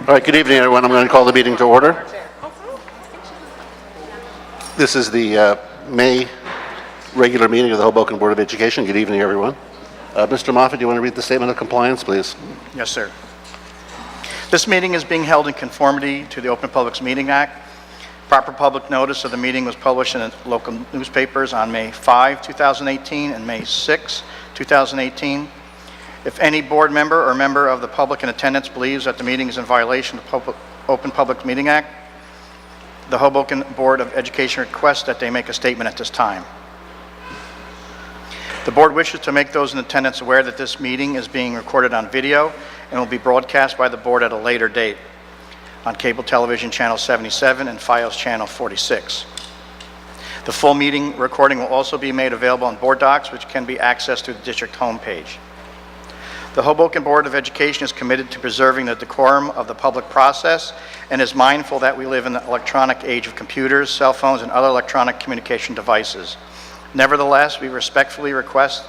All right, good evening, everyone. I'm going to call the meeting to order. This is the May regular meeting of the Hoboken Board of Education. Good evening, everyone. Mr. Moffett, do you want to read the statement of compliance, please? Yes, sir. This meeting is being held in conformity to the Open Public Meeting Act. Proper public notice of the meeting was published in the local newspapers on May 5, 2018 and May 6, 2018. If any board member or member of the public in attendance believes that the meeting is in violation of the Open Public Meeting Act, the Hoboken Board of Education requests that they make a statement at this time. The board wishes to make those in attendance aware that this meeting is being recorded on video and will be broadcast by the board at a later date on cable television channel 77 and FiOS channel 46. The full meeting recording will also be made available on board docs, which can be accessed through the district homepage. The Hoboken Board of Education is committed to preserving the decorum of the public process and is mindful that we live in the electronic age of computers, cell phones, and other electronic communication devices. Nevertheless, we respectfully request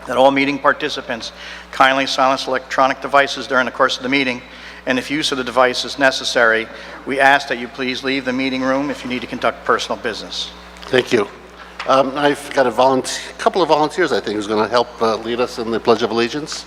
that all meeting participants kindly silence electronic devices during the course of the meeting, and if use of the device is necessary, we ask that you please leave the meeting room if you need to conduct personal business. Thank you. I've got a couple of volunteers, I think, who's going to help lead us in the Pledge of Allegiance.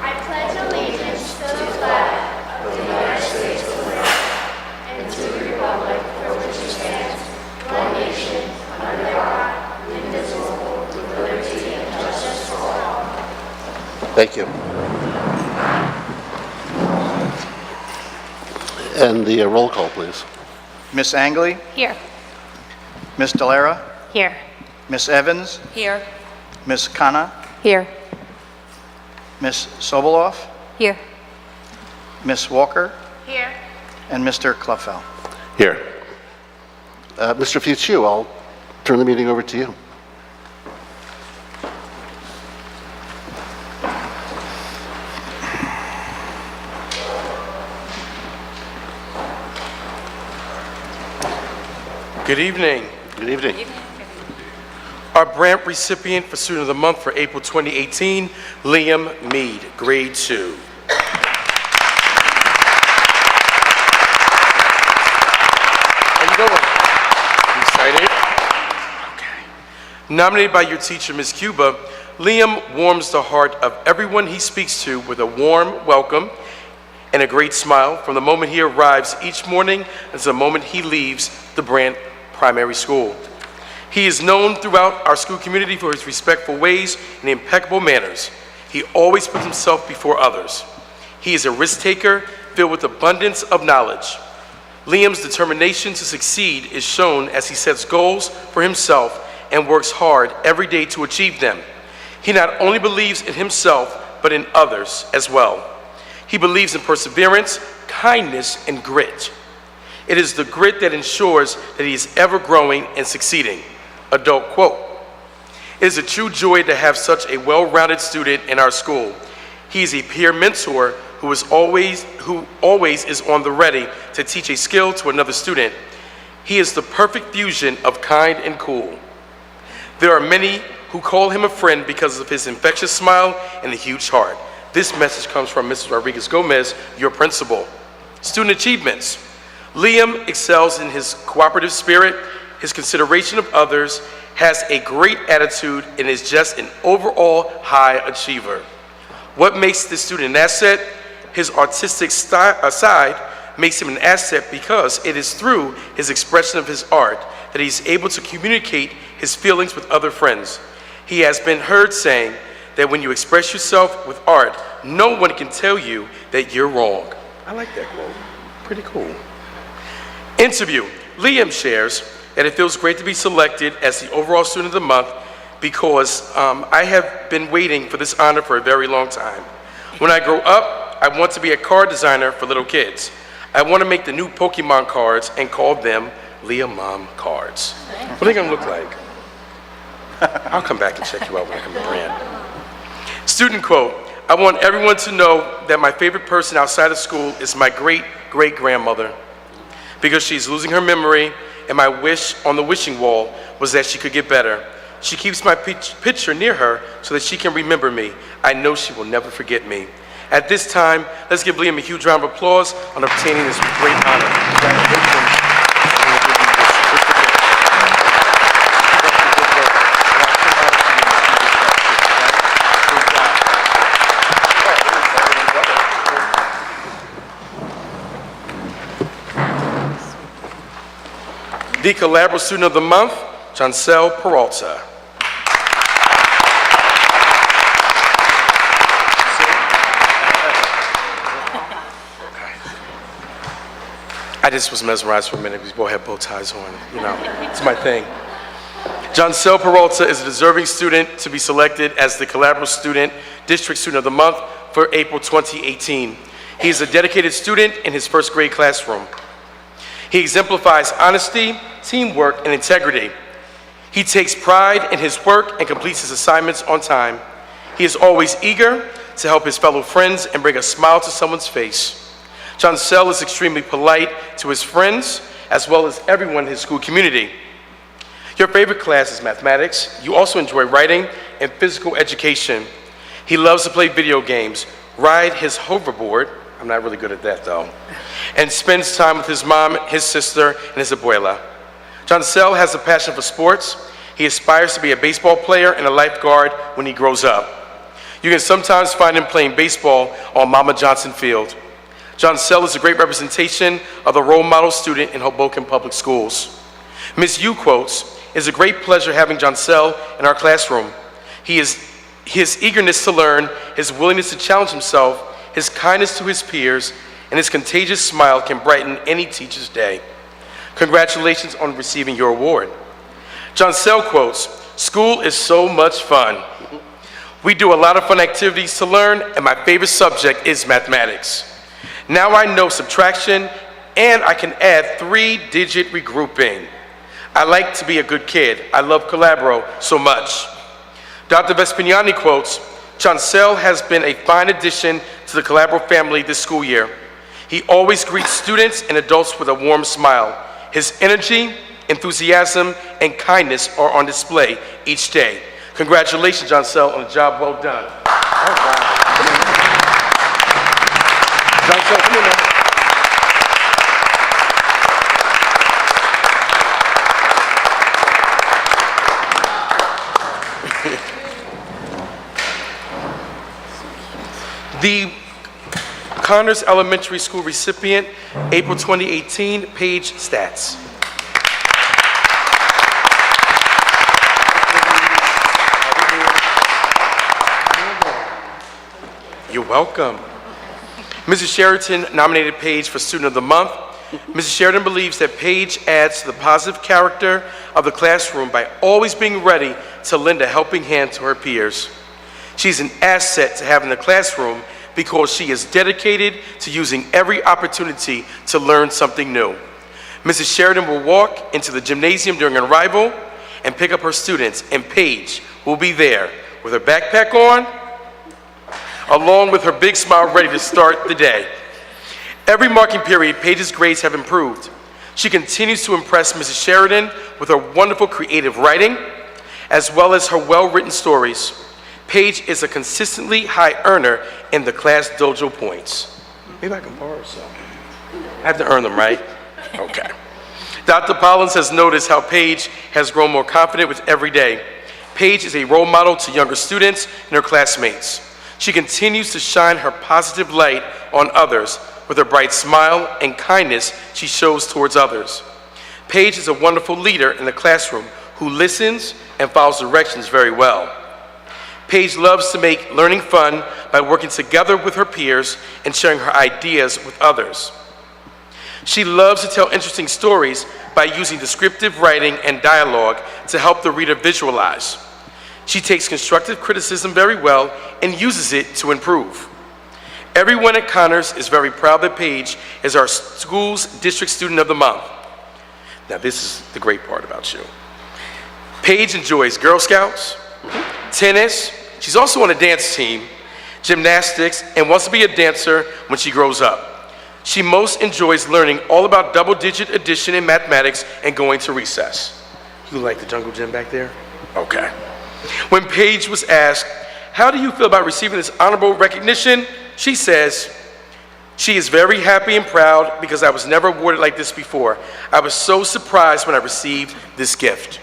I pledge allegiance to the flag of the United States of America and to the republic for which it stands, one nation, under God, indivisible, with liberty and justice for all. Thank you. And the roll call, please. Ms. Angley? Here. Ms. Delera? Here. Ms. Evans? Here. Ms. Khanna? Here. Ms. Sobolov? Here. Ms. Walker? Here. And Mr. Kluffel. Here. Mr. Fitzhugh, I'll turn the meeting over to you. Good evening. Good evening. Our grant recipient for Student of the Month for April 2018, Liam Mead, grade 2. How you doing? You excited? Okay. Nominated by your teacher, Ms. Cuba, Liam warms the heart of everyone he speaks to with a warm welcome and a great smile from the moment he arrives each morning until the moment he leaves the Brant Primary School. He is known throughout our school community for his respectful ways and impeccable manners. He always puts himself before others. He is a risk taker filled with abundance of knowledge. Liam's determination to succeed is shown as he sets goals for himself and works hard every day to achieve them. He not only believes in himself, but in others as well. He believes in perseverance, kindness, and grit. It is the grit that ensures that he is ever growing and succeeding. Adult quote. It is a true joy to have such a well-rounded student in our school. He is a peer mentor who always is on the ready to teach a skill to another student. He is the perfect fusion of kind and cool. There are many who call him a friend because of his infectious smile and a huge heart. This message comes from Mrs. Rodriguez Gomez, your principal. Student achievements. Liam excels in his cooperative spirit, his consideration of others, has a great attitude, and is just an overall high achiever. What makes this student an asset? His artistic side makes him an asset because it is through his expression of his art that he's able to communicate his feelings with other friends. He has been heard saying that when you express yourself with art, no one can tell you that you're wrong. I like that quote. Pretty cool. Interview. Liam shares that it feels great to be selected as the overall student of the month because I have been waiting for this honor for a very long time. When I grow up, I want to be a card designer for little kids. I want to make the new Pokemon cards and call them Liam Mom cards. What are they going to look like? I'll come back and check you out when I come to brand. Student quote, I want everyone to know that my favorite person outside of school is my great-great-grandmother because she's losing her memory, and my wish on the wishing wall was that she could get better. She keeps my picture near her so that she can remember me. I know she will never forget me. At this time, let's give Liam a huge round of applause on obtaining this great honor. Congratulations. The Collaborative Student of the Month, Joncel Peralta. I just was mesmerized for a minute because we both had bow ties on, you know, it's my thing. Joncel Peralta is a deserving student to be selected as the Collaborative Student, District Student of the Month for April 2018. He is a dedicated student in his first grade classroom. He exemplifies honesty, teamwork, and integrity. He takes pride in his work and completes his assignments on time. He is always eager to help his fellow friends and bring a smile to someone's face. Joncel is extremely polite to his friends as well as everyone in his school community. Your favorite class is mathematics. You also enjoy writing and physical education. He loves to play video games, ride his hoverboard, I'm not really good at that though, and spends time with his mom, his sister, and his abuela. Joncel has a passion for sports. He aspires to be a baseball player and a lifeguard when he grows up. You can sometimes find him playing baseball on Mama Johnson Field. Joncel is a great representation of the role model student in Hoboken Public Schools. Ms. Yu quotes, "It's a great pleasure having Joncel in our classroom. His eagerness to learn, his willingness to challenge himself, his kindness to his peers, and his contagious smile can brighten any teacher's day. Congratulations on receiving your award." Joncel quotes, "School is so much fun. We do a lot of fun activities to learn, and my favorite subject is mathematics. Now I know subtraction, and I can add 3-digit regrouping. I like to be a good kid. I love Collabro so much." Dr. Vespignani quotes, "Joncel has been a fine addition to the Collabro family this school year. He always greets students and adults with a warm smile. His energy, enthusiasm, and kindness are on display each day." Congratulations, Joncel, on a job well done. All right. Joncel, come in now. The Connors Elementary School recipient, April 2018, page stats. You're welcome. Mrs. Sheridan nominated Paige for Student of the Month. Mrs. Sheridan believes that Paige adds to the positive character of the classroom by always being ready to lend a helping hand to her peers. She's an asset to have in the classroom because she is dedicated to using every opportunity to learn something new. Mrs. Sheridan will walk into the gymnasium during arrival and pick up her students, and Paige will be there with her backpack on, along with her big smile ready to start the day. Every marking period, Paige's grades have improved. She continues to impress Mrs. Sheridan with her wonderful creative writing, as well as her well-written stories. Paige is a consistently high earner in the class dojo points. Maybe I can borrow some. I have to earn them, right? Okay. Dr. Pollins has noticed how Paige has grown more confident with every day. Paige is a role model to younger students and her classmates. She continues to shine her positive light on others with her bright smile and kindness she shows towards others. Paige is a wonderful leader in the classroom who listens and follows directions very well. Paige loves to make learning fun by working together with her peers and sharing her ideas with others. She loves to tell interesting stories by using descriptive writing and dialogue to help the reader visualize. She takes constructive criticism very well and uses it to improve. Everyone at Connors is very proud that Paige is our school's District Student of the Month. Now this is the great part about you. Paige enjoys Girl Scouts, tennis, she's also on a dance team, gymnastics, and wants to be a dancer when she grows up. She most enjoys learning all about double-digit addition in mathematics and going to recess. You like the jungle gym back there? Okay. When Paige was asked, how do you feel about receiving this honorable recognition? She says, she is very happy and proud because I was never awarded like this before. I was so surprised when I received this gift.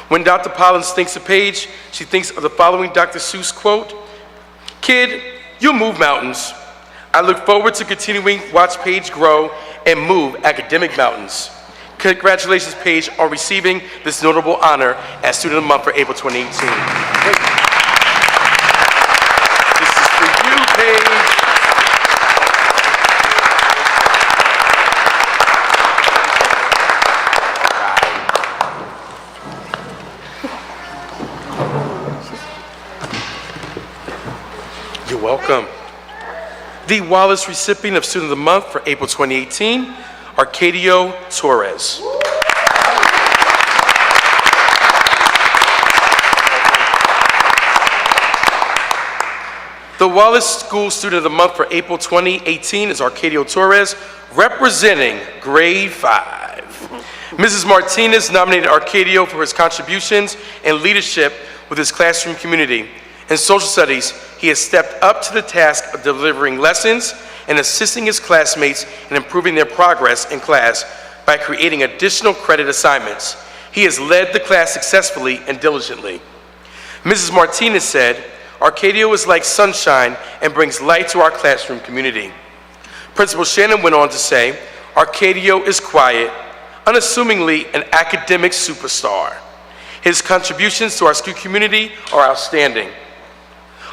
When Dr. Pollins thinks of Paige, she thinks of the following Dr. Seuss quote, "Kid, you'll move mountains. I look forward to continuing to watch Paige grow and move academic mountains." Congratulations, Paige, on receiving this notable honor as Student of the Month for April 2018. This is for you, Paige. You're welcome. The Wallace recipient of Student of the Month for April 2018, Arcadio Torres. The Wallace School Student of the Month for April 2018 is Arcadio Torres, representing grade 5. Mrs. Martinez nominated Arcadio for his contributions and leadership with his classroom community. In social studies, he has stepped up to the task of delivering lessons and assisting his classmates in improving their progress in class by creating additional credit assignments. He has led the class successfully and diligently. Mrs. Martinez said, Arcadio is like sunshine and brings light to our classroom community. Principal Shannon went on to say, Arcadio is quiet, unassumingly an academic superstar. His contributions to our school community are outstanding.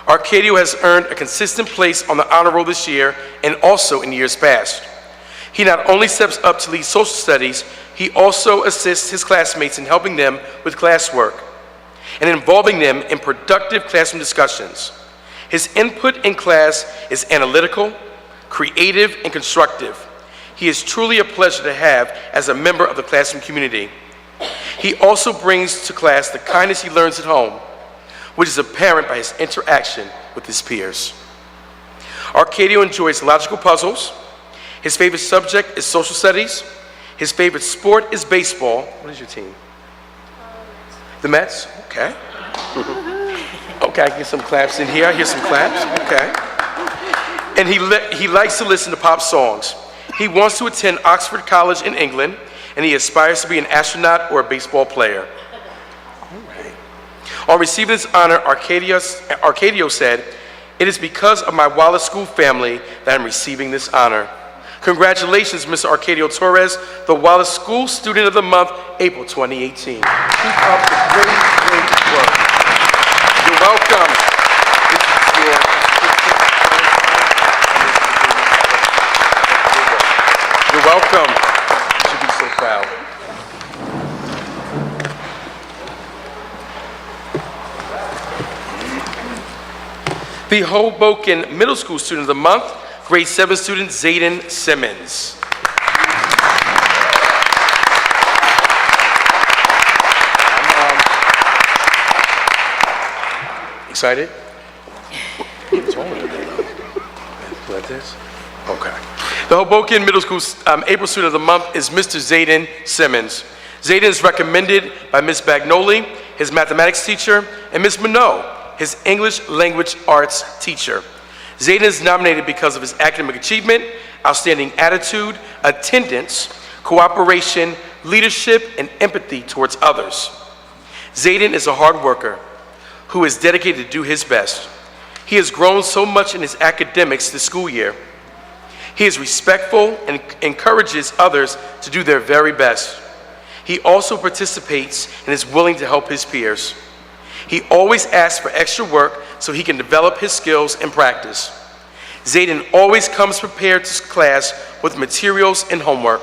Arcadio has earned a consistent place on the honor roll this year and also in years past. He not only steps up to lead social studies, he also assists his classmates in helping them with classwork and involving them in productive classroom discussions. His input in class is analytical, creative, and constructive. He is truly a pleasure to have as a member of the classroom community. He also brings to class the kindness he learns at home, which is apparent by his interaction with his peers. Arcadio enjoys logical puzzles. His favorite subject is social studies. His favorite sport is baseball. What is your team? The Mets? Okay. Okay, I get some claps in here. I hear some claps. Okay. And he likes to listen to pop songs. He wants to attend Oxford College in England, and he aspires to be an astronaut or a baseball player. On receiving this honor, Arcadio said, "It is because of my Wallace School family that I'm receiving this honor." Congratulations, Mr. Arcadio Torres, the Wallace School Student of the Month, April 2018. Keep up the great, great work. You're welcome. You're welcome. You should be so proud. The Hoboken Middle School Student of the Month, grade 7 student Zayden Simmons. Excited? What's wrong with it? Like this? Okay. The Hoboken Middle School April Student of the Month is Mr. Zayden Simmons. Zayden is recommended by Ms. Bagnoli, his mathematics teacher, and Ms. Minot, his English language arts teacher. Zayden is nominated because of his academic achievement, outstanding attitude, attendance, cooperation, leadership, and empathy towards others. Zayden is a hard worker who is dedicated to do his best. He has grown so much in his academics this school year. He is respectful and encourages others to do their very best. He also participates and is willing to help his peers. He always asks for extra work so he can develop his skills and practice. Zayden always comes prepared to class with materials and homework.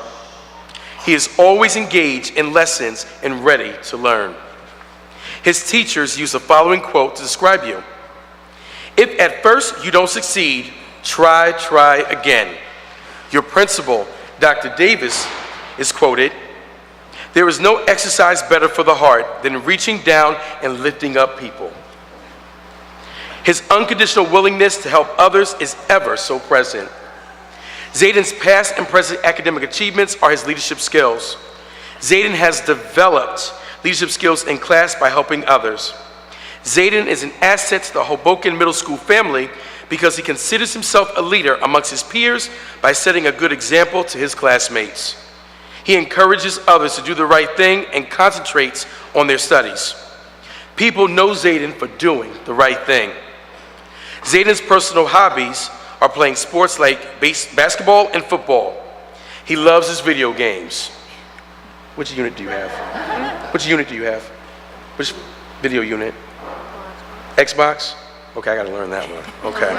He is always engaged in lessons and ready to learn. His teachers use the following quote to describe you. If at first you don't succeed, try again. Your principal, Dr. Davis, is quoted, "There is no exercise better for the heart than reaching down and lifting up people." His unconditional willingness to help others is ever so present. Zayden's past and present academic achievements are his leadership skills. Zayden has developed leadership skills in class by helping others. Zayden is an asset to the Hoboken Middle School family because he considers himself a leader amongst his peers by setting a good example to his classmates. He encourages others to do the right thing and concentrates on their studies. People know Zayden for doing the right thing. Zayden's personal hobbies are playing sports like basketball and football. He loves his video games. Which unit do you have? Which unit do you have? Which video unit? Xbox? Okay, I gotta learn that one. Okay.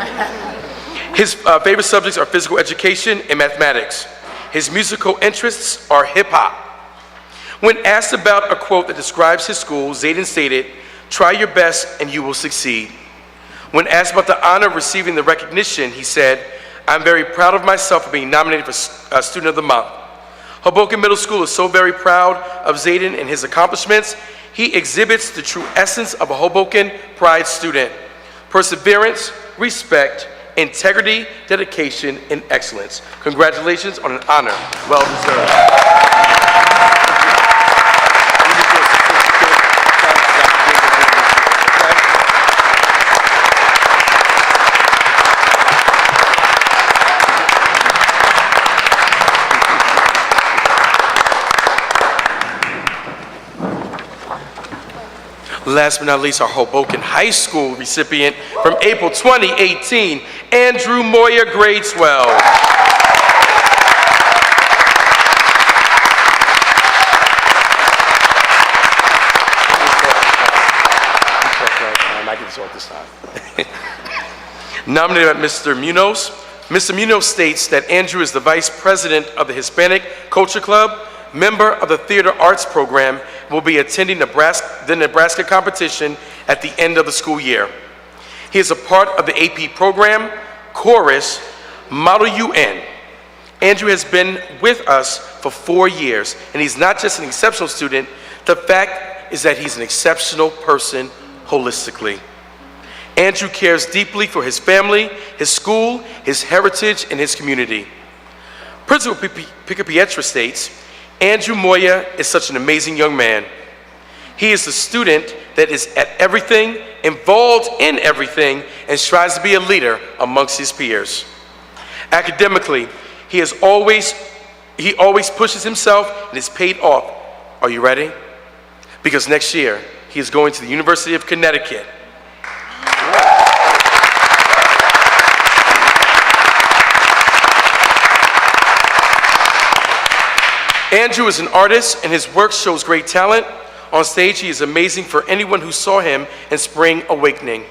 His favorite subjects are physical education and mathematics. His musical interests are hip hop. When asked about a quote that describes his school, Zayden stated, "Try your best and you will succeed." When asked about the honor of receiving the recognition, he said, "I'm very proud of myself for being nominated for Student of the Month." Hoboken Middle School is so very proud of Zayden and his accomplishments. He exhibits the true essence of a Hoboken Pride student: perseverance, respect, integrity, dedication, and excellence. Congratulations on an honor well deserved. Last but not least, our Hoboken High School recipient from April 2018, Andrew Moyer, grade 12. I can sort this time. Nominated by Mr. Munoz. Mr. Munoz states that Andrew is the vice president of the Hispanic Culture Club, member of the Theater Arts Program, will be attending the Nebraska competition at the end of the school year. He is a part of the AP program, Chorus, Model UN. Andrew has been with us for 4 years, and he's not just an exceptional student. The fact is that he's an exceptional person holistically. Andrew cares deeply for his family, his school, his heritage, and his community. Principal Picapietra states, Andrew Moya is such an amazing young man. He is the student that is at everything, involved in everything, and strives to be a leader amongst his peers. Academically, he always pushes himself and is paid off. Are you ready? Because next year, he is going to the University of Connecticut. Andrew is an artist, and his work shows great talent. On stage, he is amazing for anyone who saw him in Spring Awakening.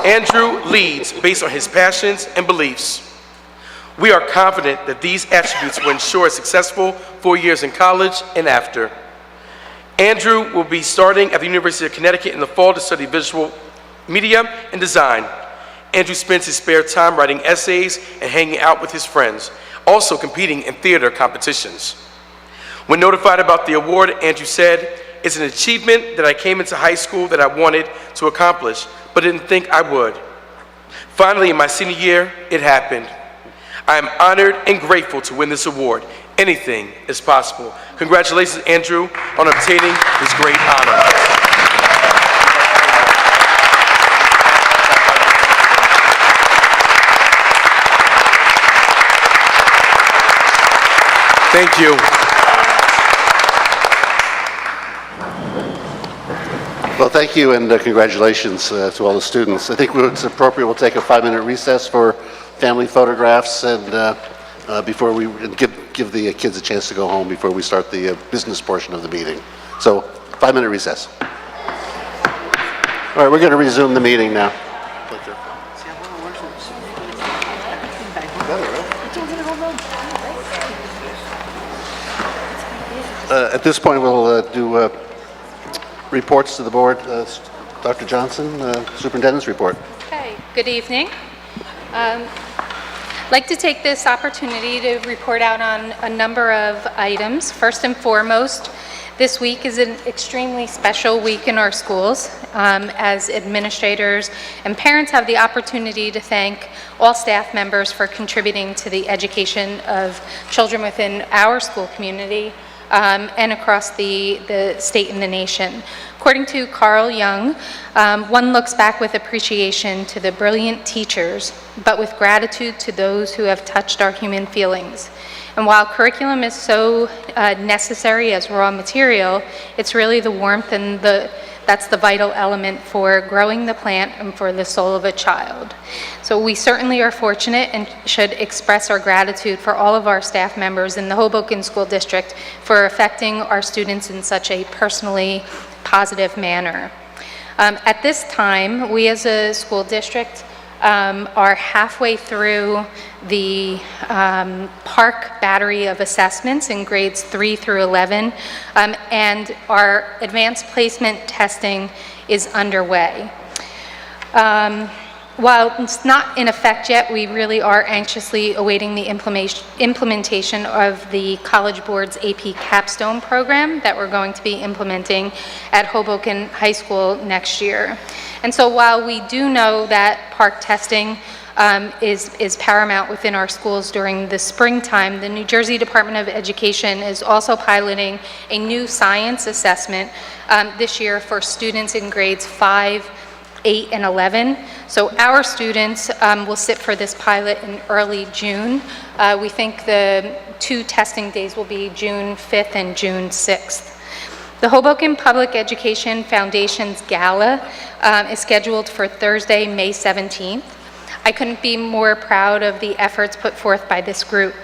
Andrew leads based on his passions and beliefs. We are confident that these attributes will ensure a successful 4 years in college and after. Andrew will be starting at the University of Connecticut in the fall to study visual media and design. Andrew spends his spare time writing essays and hanging out with his friends, also competing in theater competitions. When notified about the award, Andrew said, "It's an achievement that I came into high school that I wanted to accomplish, but didn't think I would. Finally, in my senior year, it happened. I am honored and grateful to win this award. Anything is possible." Congratulations, Andrew, on obtaining this great honor. Thank you. Well, thank you, and congratulations to all the students. I think it's appropriate we'll take a 5-minute recess for family photographs, and before we give the kids a chance to go home before we start the business portion of the meeting. So, 5-minute recess. All right, we're going to resume the meeting now. At this point, we'll do reports to the board. Dr. Johnson, Superintendent's report. Okay, good evening. I'd like to take this opportunity to report out on a number of items. First and foremost, this week is an extremely special week in our schools, as administrators and parents have the opportunity to thank all staff members for contributing to the education of children within our school community and across the state and the nation. According to Carl Jung, one looks back with appreciation to the brilliant teachers, but with gratitude to those who have touched our human feelings. And while curriculum is so necessary as raw material, it's really the warmth and that's the vital element for growing the plant and for the soul of a child. So we certainly are fortunate and should express our gratitude for all of our staff members in the Hoboken School District for affecting our students in such a personally positive manner. At this time, we as a school district are halfway through the Park battery of assessments in grades 3 through 11, and our advanced placement testing is underway. While it's not in effect yet, we really are anxiously awaiting the implementation of the College Board's AP Capstone program that we're going to be implementing at Hoboken High School next year. And so while we do know that park testing is paramount within our schools during the springtime, the New Jersey Department of Education is also piloting a new science assessment this year for students in grades 5, 8, and 11. So our students will sit for this pilot in early June. We think the 2 testing days will be June 5th and June 6th. The Hoboken Public Education Foundation's Gala is scheduled for Thursday, May 17th. I couldn't be more proud of the efforts put forth by this group.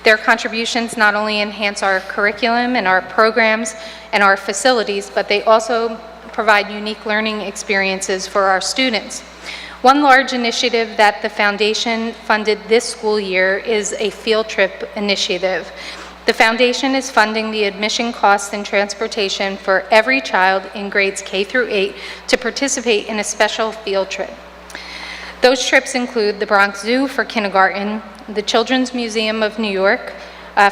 Their contributions not only enhance our curriculum and our programs and our facilities, but they also provide unique learning experiences for our students. One large initiative that the foundation funded this school year is a field trip initiative. The foundation is funding the admission costs and transportation for every child in grades K through 8 to participate in a special field trip. Those trips include the Bronx Zoo for kindergarten, the Children's Museum of New York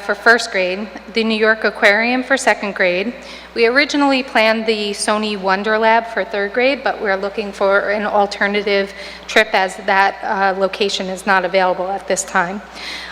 for first grade, the New York Aquarium for second grade. We originally planned the Sony Wonder Lab for third grade, but we're looking for an alternative trip as that location is not available at this time.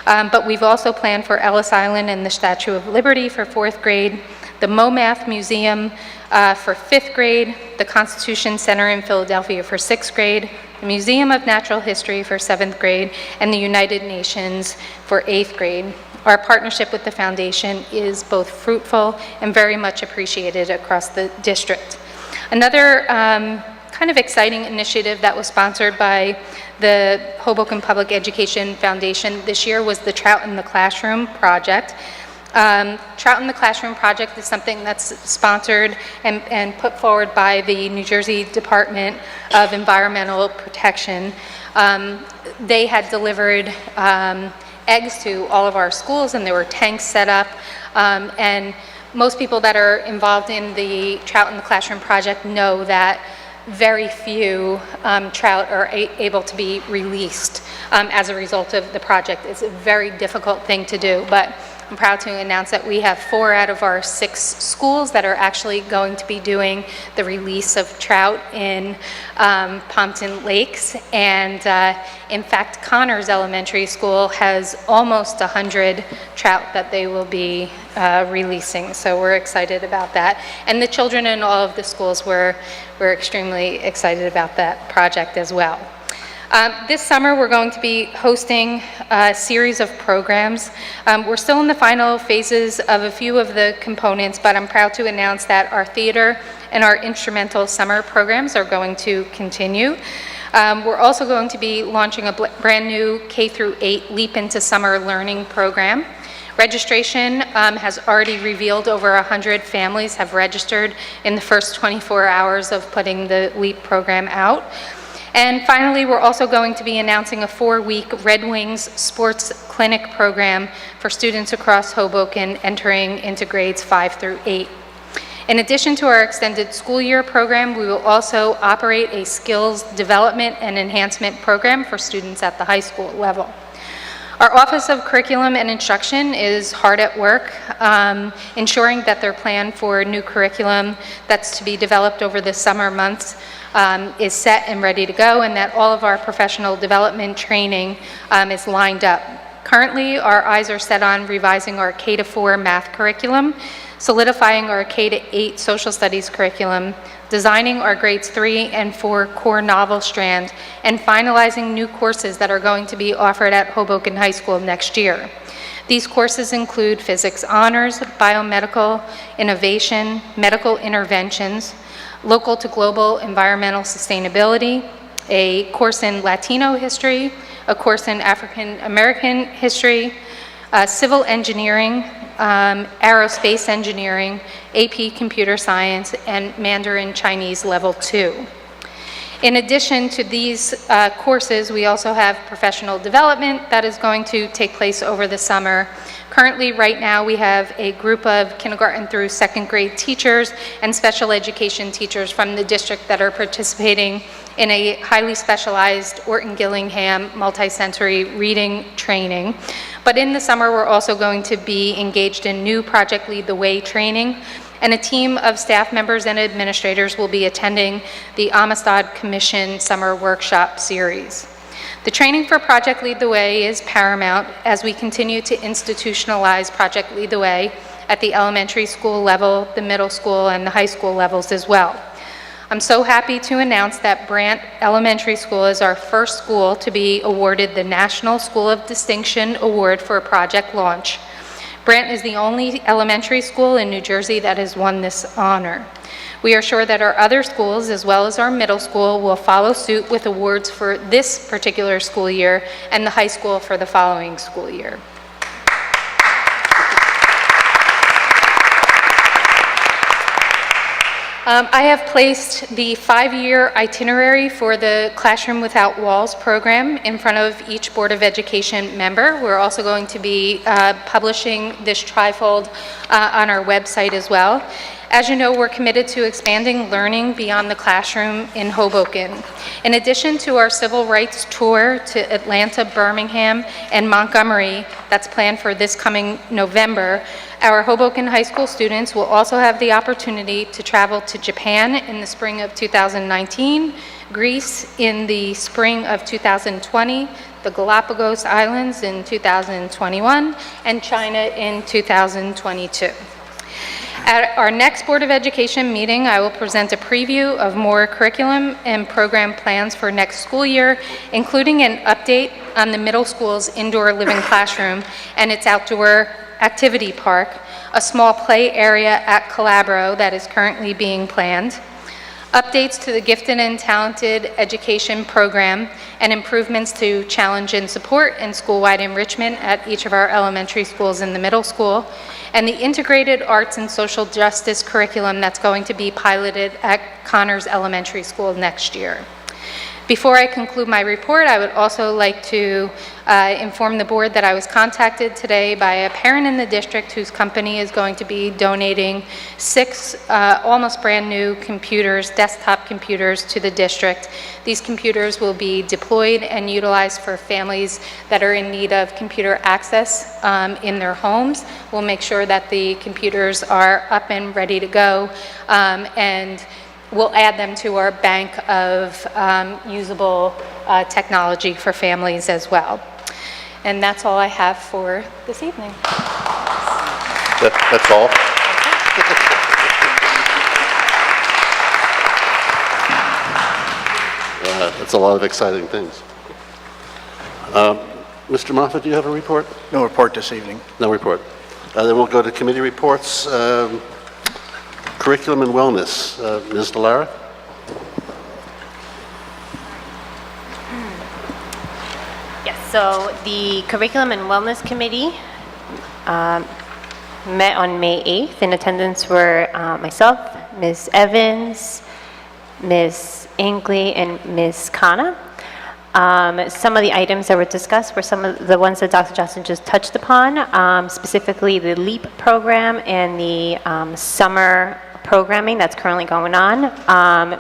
But we've also planned for Ellis Island and the Statue of Liberty for fourth grade, the MoMath Museum for fifth grade, the Constitution Center in Philadelphia for sixth grade, the Museum of Natural History for seventh grade, and the United Nations for eighth grade. Our partnership with the foundation is both fruitful and very much appreciated across the district. Another kind of exciting initiative that was sponsored by the Hoboken Public Education Foundation this year was the Trout in the Classroom project. Trout in the Classroom project is something that's sponsored and put forward by the New Jersey Department of Environmental Protection. They had delivered eggs to all of our schools, and there were tanks set up, and most people that are involved in the Trout in the Classroom project know that very few trout are able to be released as a result of the project. It's a very difficult thing to do, but I'm proud to announce that we have 4 out of our 6 schools that are actually going to be doing the release of trout in Pompton Lakes. And in fact, Connors Elementary School has almost 100 trout that they will be releasing. So we're excited about that. And the children in all of the schools were extremely excited about that project as well. This summer, we're going to be hosting a series of programs. We're still in the final phases of a few of the components, but I'm proud to announce that our theater and our instrumental summer programs are going to continue. We're also going to be launching a brand new K through 8 Leap into Summer Learning program. Registration has already revealed over 100 families have registered in the first 24 hours of putting the LEAP program out. And finally, we're also going to be announcing a 4-week Red Wings Sports Clinic program for students across Hoboken entering into grades 5 through 8. In addition to our extended school year program, we will also operate a skills development and enhancement program for students at the high school level. Our Office of Curriculum and Instruction is hard at work ensuring that their plan for new curriculum that's to be developed over the summer months is set and ready to go, and that all of our professional development training is lined up. Currently, our eyes are set on revising our K-4 math curriculum, solidifying our K-8 social studies curriculum, designing our grades 3 and 4 core novel strand, and finalizing new courses that are going to be offered at Hoboken High School next year. These courses include physics honors, biomedical innovation, medical interventions, local to global environmental sustainability, a course in Latino history, a course in African American history, civil engineering, aerospace engineering, AP computer science, and Mandarin Chinese level 2. In addition to these courses, we also have professional development that is going to take place over the summer. Currently, right now, we have a group of kindergarten through 2nd grade teachers and special education teachers from the district that are participating in a highly specialized Orton-Gillingham multisensory reading training. But in the summer, we're also going to be engaged in new Project Lead the Way training, and a team of staff members and administrators will be attending the Amistad Commission Summer Workshop Series. The training for Project Lead the Way is paramount as we continue to institutionalize Project Lead the Way at the elementary school level, the middle school, and the high school levels as well. I'm so happy to announce that Brant Elementary School is our first school to be awarded the National School of Distinction Award for a project launch. Brant is the only elementary school in New Jersey that has won this honor. We are sure that our other schools, as well as our middle school, will follow suit with awards for this particular school year and the high school for the following school year. I have placed the 5-year itinerary for the Classroom Without Walls program in front of each Board of Education member. We're also going to be publishing this trifold on our website as well. As you know, we're committed to expanding learning beyond the classroom in Hoboken. In addition to our civil rights tour to Atlanta, Birmingham, and Montgomery that's planned for this coming November, our Hoboken High School students will also have the opportunity to travel to Japan in the spring of 2019, Greece in the spring of 2020, the Galapagos Islands in 2021, and China in 2022. At our next Board of Education meeting, I will present a preview of more curriculum and program plans for next school year, including an update on the middle school's indoor living classroom and its outdoor activity park, a small play area at Calabro that is currently being planned, updates to the Gifted and Talented Education Program, and improvements to challenge and support and school-wide enrichment at each of our elementary schools and the middle school, and the integrated arts and social justice curriculum that's going to be piloted at Connors Elementary School next year. Before I conclude my report, I would also like to inform the board that I was contacted today by a parent in the district whose company is going to be donating 6 almost brand new computers, desktop computers, to the district. These computers will be deployed and utilized for families that are in need of computer access in their homes. We'll make sure that the computers are up and ready to go, and we'll add them to our bank of usable technology for families as well. And that's all I have for this evening. That's all? That's a lot of exciting things. Mr. Moffett, do you have a report? No report this evening. No report. Then we'll go to committee reports. Curriculum and wellness. Ms. Delara? Yes, so the Curriculum and Wellness Committee met on May 8th. In attendance were myself, Ms. Evans, Ms. Angley and Ms. Khanna. Some of the items that were discussed were some of the ones that Dr. Johnson just touched upon, specifically the LEAP program and the summer programming that's currently going on.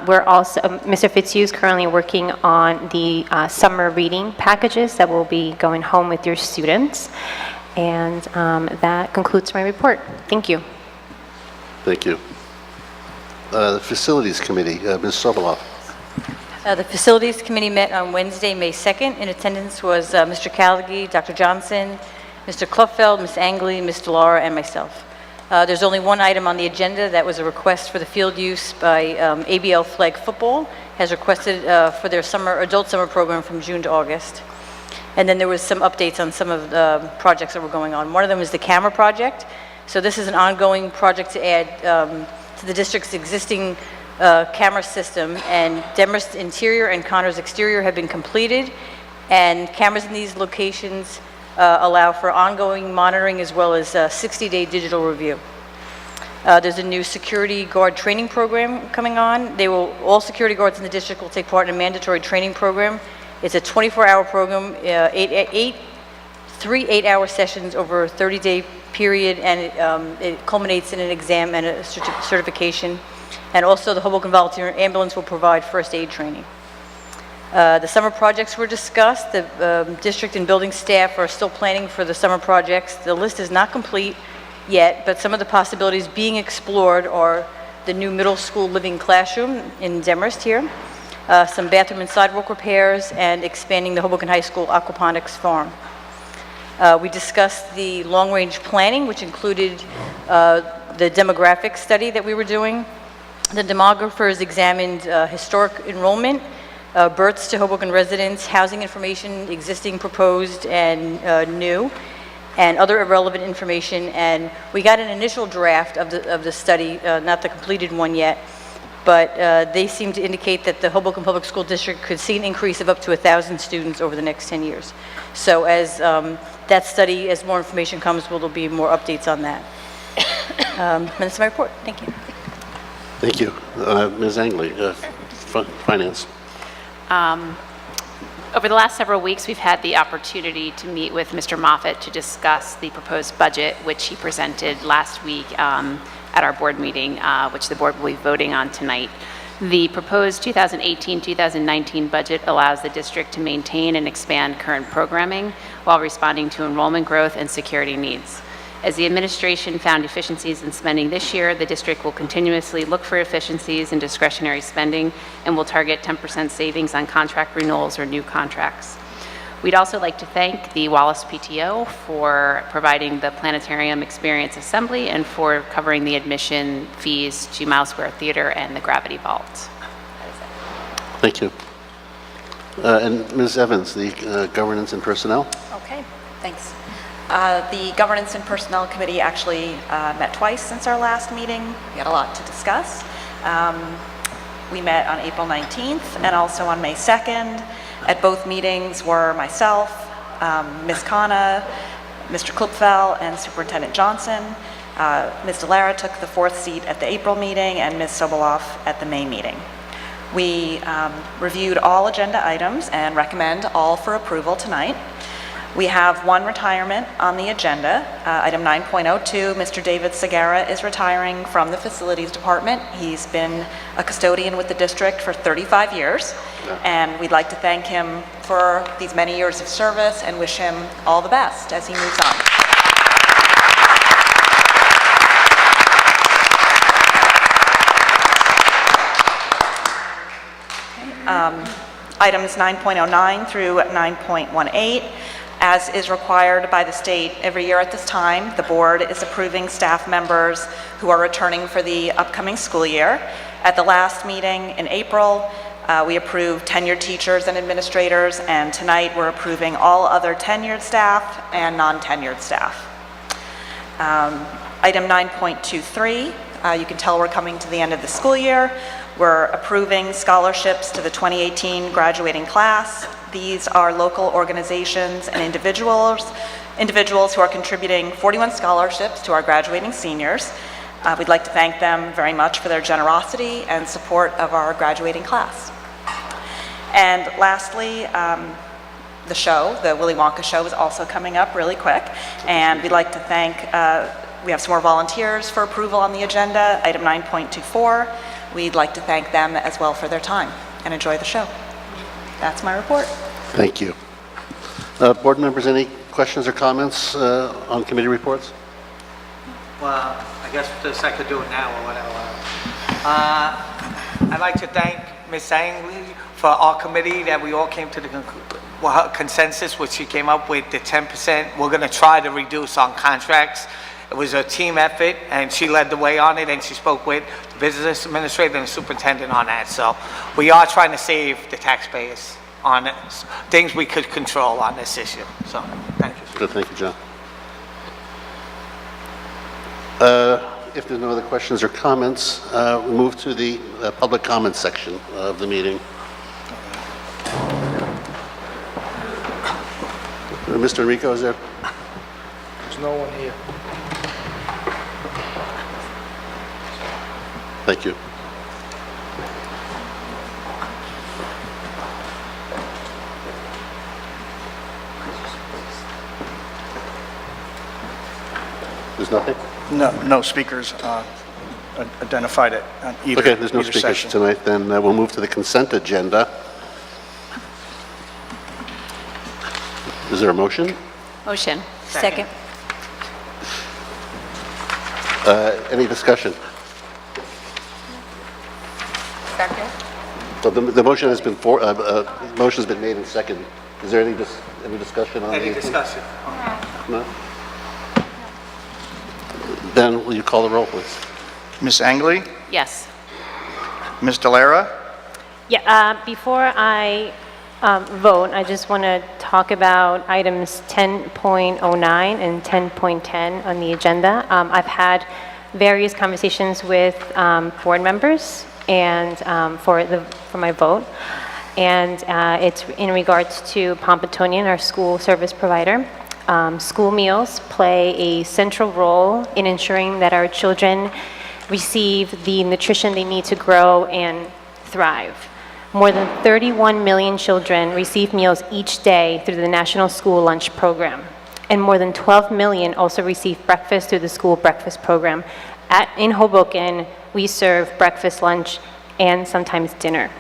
We're also, Mr. Fitzhugh is currently working on the summer reading packages that will be going home with your students. And that concludes my report. Thank you. Thank you. The Facilities Committee, Ms. Sobolov. The Facilities Committee met on Wednesday, May 2nd. In attendance was Mr. Callaghy, Dr. Johnson, Mr. Kluffeld, Ms. Angley, Ms. DeLaura, and myself. There's only one item on the agenda. That was a request for the field use by ABL Flag Football, has requested for their adult summer program from June to August. And then there was some updates on some of the projects that were going on. One of them is the camera project. So this is an ongoing project to add to the district's existing camera system, and Demorest interior and Connors exterior have been completed, and cameras in these locations allow for ongoing monitoring as well as 60-day digital review. There's a new security guard training program coming on. All security guards in the district will take part in a mandatory training program. It's a 24-hour program, 3 8-hour sessions over a 30-day period, and it culminates in an exam and a certification. And also the Hoboken Volunteer Ambulance will provide first aid training. The summer projects were discussed. The district and building staff are still planning for the summer projects. The list is not complete yet, but some of the possibilities being explored are the new middle school living classroom in Demorest here, some bathroom and sidewalk repairs, and expanding the Hoboken High School aquaponics farm. We discussed the long-range planning, which included the demographic study that we were doing. The demographers examined historic enrollment, births to Hoboken residents, housing information, existing, proposed, and new, and other irrelevant information. And we got an initial draft of the study, not the completed one yet, but they seem to indicate that the Hoboken Public School District could see an increase of up to 1,000 students over the next 10 years. So as that study, as more information comes, there'll be more updates on that. And that's my report. Thank you. Thank you. Ms. Angley, Finance. Over the last several weeks, we've had the opportunity to meet with Mr. Moffett to discuss the proposed budget, which he presented last week at our board meeting, which the board will be voting on tonight. The proposed 2018-2019 budget allows the district to maintain and expand current programming while responding to enrollment growth and security needs. As the administration found efficiencies in spending this year, the district will continuously look for efficiencies in discretionary spending and will target 10% savings on contract renewals or new contracts. We'd also like to thank the Wallace PTO for providing the Planetarium Experience Assembly and for covering the admission fees to Miles Square Theater and the Gravity Vault. Thank you. And Ms. Evans, the Governance and Personnel. Okay, thanks. The Governance and Personnel Committee actually met twice since our last meeting. We had a lot to discuss. We met on April 19th and also on May 2nd. At both meetings were myself, Ms. Khanna, Mr. Klupfel, and Superintendent Johnson. Ms. DeLaura took the 4th seat at the April meeting and Ms. Sobolov at the May meeting. We reviewed all agenda items and recommend all for approval tonight. We have one retirement on the agenda. Item 9.02, Mr. David Segara is retiring from the Facilities Department. He's been a custodian with the district for 35 years, and we'd like to thank him for these many years of service and wish him all the best as he moves on. Items 9.09 through 9.18. As is required by the state every year at this time, the board is approving staff members who are returning for the upcoming school year. At the last meeting in April, we approved tenured teachers and administrators, and tonight we're approving all other tenured staff and non-tenured staff. Item 9.23, you can tell we're coming to the end of the school year. We're approving scholarships to the 2018 graduating class. These are local organizations and individuals who are contributing 41 scholarships to our graduating seniors. We'd like to thank them very much for their generosity and support of our graduating class. And lastly, the show, the Willy Wonka show, is also coming up really quick. And we'd like to thank, we have some more volunteers for approval on the agenda, item 9.24. We'd like to thank them as well for their time, and enjoy the show. That's my report. Thank you. Board members, any questions or comments on committee reports? Well, I guess this I could do it now or whatever. I'd like to thank Ms. Angley for our committee that we all came to the consensus, which she came up with the 10% we're going to try to reduce on contracts. It was a team effort, and she led the way on it, and she spoke with the business administrator and the superintendent on that. So we are trying to save the taxpayers on things we could control on this issue. So thank you. Good, thank you, John. If there's no other questions or comments, we move to the public comment section of the meeting. Mr. Enrico, is there? There's no one here. Thank you. There's nothing? No speakers identified it on either Okay, there's no either speakers session. tonight, then we'll move to the consent agenda. Is there a motion? Motion. Second. Any discussion? Second. So the motion has been motion's been made and seconded. Is there any discussion on Any the? discussion? No? Then will you call the roll, please? Ms. Angley? Yes. Ms. Delera? Yeah, before I vote, I just want to talk about items 10.09 and 10.10 on the agenda. I've had various conversations with board members and for my vote, and it's in regards to Pompatonian, our school service provider. School meals play a central role in ensuring that our children receive the nutrition they need to grow and thrive. More than 31 million children receive meals each day through the National School Lunch Program, and more than 12 million also receive breakfast through the school breakfast program. In Hoboken, we serve breakfast, lunch, and sometimes dinner.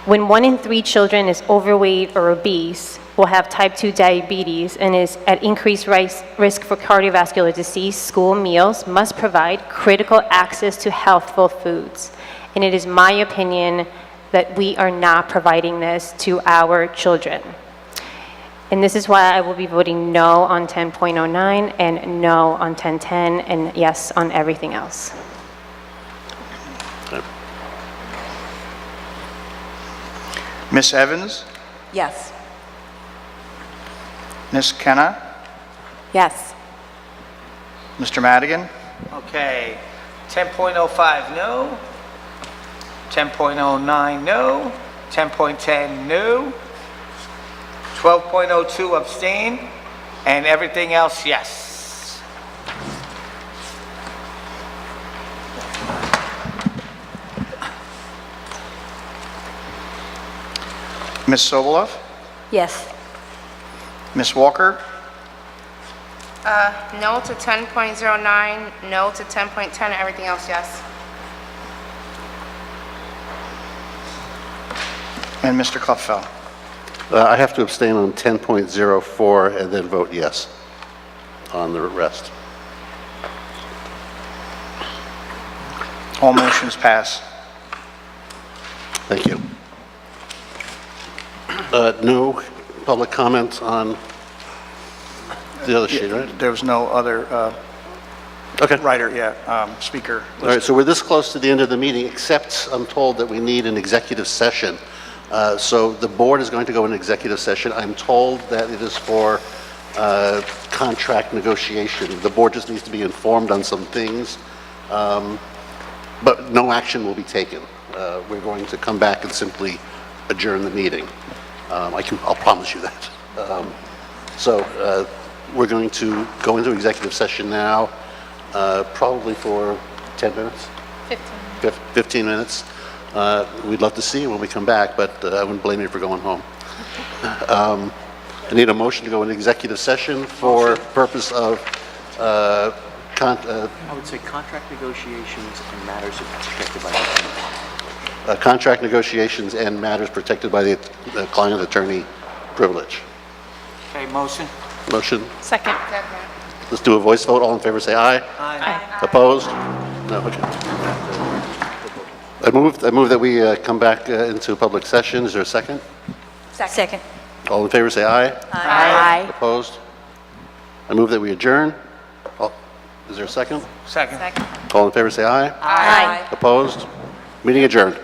When 1 in 3 children is overweight or obese, will have type 2 diabetes, and is at increased risk for cardiovascular disease, school meals must provide critical access to healthful foods. And it is my opinion that we are not providing this to our children. And this is why I will be voting no on 10.09 and no on 10.10 and yes on everything else. Ms. Evans? Yes. Ms. Kenna? Yes. Mr. Madigan? Okay. 10.05, no. 10.09, no. 10.10, no. 12.02, abstain. And everything else, yes. Ms. Sobolov? Yes. Ms. Walker? No to 10.09, no to 10.10, and everything else, yes. And Mr. Kleffel? I have to abstain on 10.04 and then vote yes on the rest. All motions pass. Thank you. No public comment on the other sheet, right? There was no other Okay. writer yet, speaker. All right, so we're this close to the end of the meeting, except I'm told that we need an executive session. So the board is going to go in executive session. I'm told that it is for contract negotiation. The board just needs to be informed on some things, but no action will be taken. We're going to come back and simply adjourn the meeting. I'll promise you that. So we're going to go into executive session now, probably for 10 minutes? 15 minutes. we'd love to see you when we come back, but I wouldn't blame you for going home. I need a motion to go into executive session for purpose of I would say contract negotiations and matters protected by the contract negotiations and matters protected by the client attorney privilege. Okay, motion? Motion? Second. Let's do a voice vote. All in favor, say aye. Aye. Opposed? No, okay. I move that we come back into public session. Is there a second? Second. All in favor, say aye. Aye. Opposed? I move that we adjourn. Is there a second? Second. All in favor, say aye. Aye. Opposed? Meeting adjourned.